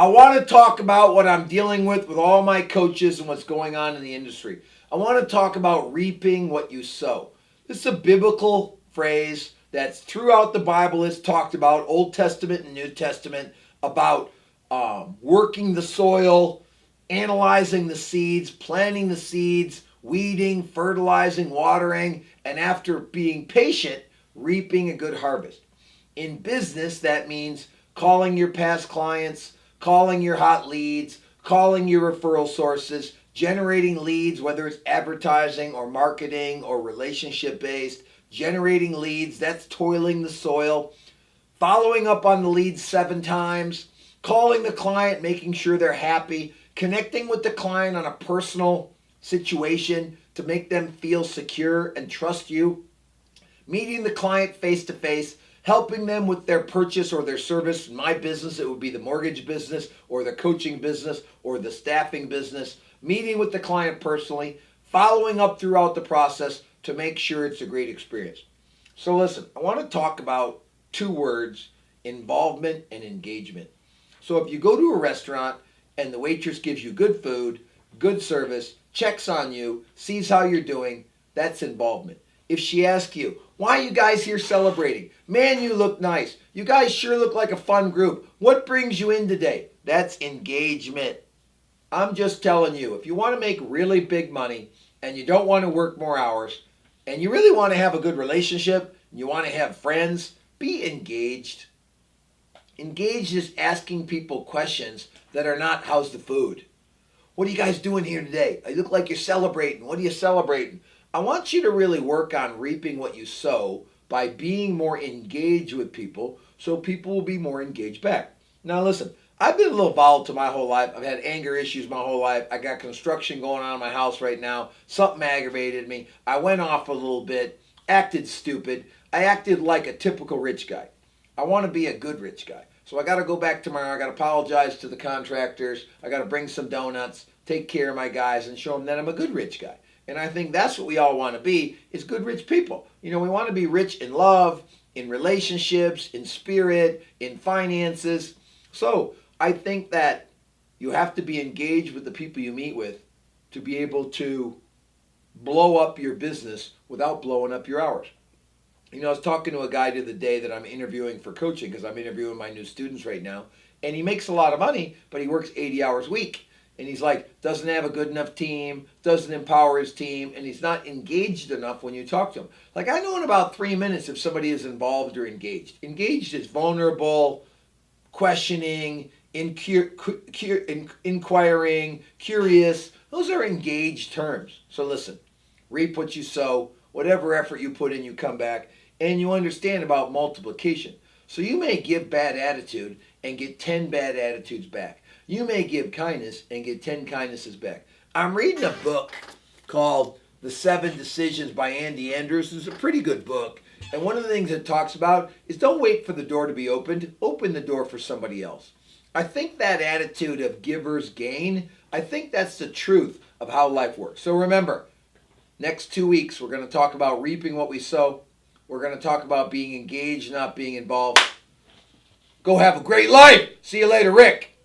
I want to talk about what I'm dealing with all my coaches and what's going on in the industry. I want to talk about reaping what you sow. This is a biblical phrase that's throughout the Bible. It's talked about Old Testament and New Testament about working the soil, analyzing the seeds, planting the seeds, weeding, fertilizing, watering, and after being patient, reaping a good harvest. In business, that means calling your past clients, calling your hot leads, calling your referral sources, generating leads, whether it's advertising or marketing or relationship based, generating leads, that's toiling the soil, following up on the leads 7 times, calling the client, making sure they're happy, connecting with the client on a personal situation to make them feel secure and trust you, meeting the client face to face, helping them with their purchase or their service. In my business, it would be the mortgage business or the coaching business or the staffing business, meeting with the client personally, following up throughout the process to make sure it's a great experience. So listen, I want to talk about 2 words, involvement and engagement. So if you go to a restaurant and the waitress gives you good food, good service, checks on you, sees how you're doing, that's involvement. If she asks you, why are you guys here celebrating? Man, you look nice. You guys sure look like a fun group. What brings you in today? That's engagement. I'm just telling you, if you want to make really big money and you don't want to work more hours and you really want to have a good relationship and you want to have friends, be engaged. Engaged is asking people questions that are not, how's the food? What are you guys doing here today? You look like you're celebrating. What are you celebrating? I want you to really work on reaping what you sow by being more engaged with people so people will be more engaged back. Now listen, I've been a little volatile my whole life. I've had anger issues my whole life. I got construction going on in my house right now. Something aggravated me. I went off a little bit, acted stupid. I acted like a typical rich guy. I want to be a good rich guy. So I got to go back tomorrow. I got to apologize to the contractors. I got to bring some donuts, take care of my guys, and show them that I'm a good rich guy. And I think that's what we all want to be, is good rich people. You know, we want to be rich in love, in relationships, in spirit, in finances. So I think that you have to be engaged with the people you meet with to be able to blow up your business without blowing up your hours. You know, I was talking to a guy the other day that I'm interviewing for coaching because I'm interviewing my new students right now. And he makes a lot of money, but he works 80 hours a week. And he's like, doesn't have a good enough team, doesn't empower his team, and he's not engaged enough when you talk to him. Like, I know in about 3 minutes if somebody is involved or engaged. Engaged is vulnerable, questioning, inquiring, curious. Those are engaged terms. So listen, reap what you sow. Whatever effort you put in, you come back. And you understand about multiplication. So you may give bad attitude and get 10 bad attitudes back. You may give kindness and get 10 kindnesses back. I'm reading a book called The 7 Decisions by Andy Andrews. It's a pretty good book. And one of the things it talks about is don't wait for the door to be opened. Open the door for somebody else. I think that attitude of givers gain, I think that's the truth of how life works. So remember, next 2 weeks, we're going to talk about reaping what we sow. We're going to talk about being engaged, not being involved. Go have a great life. See you later, Rick.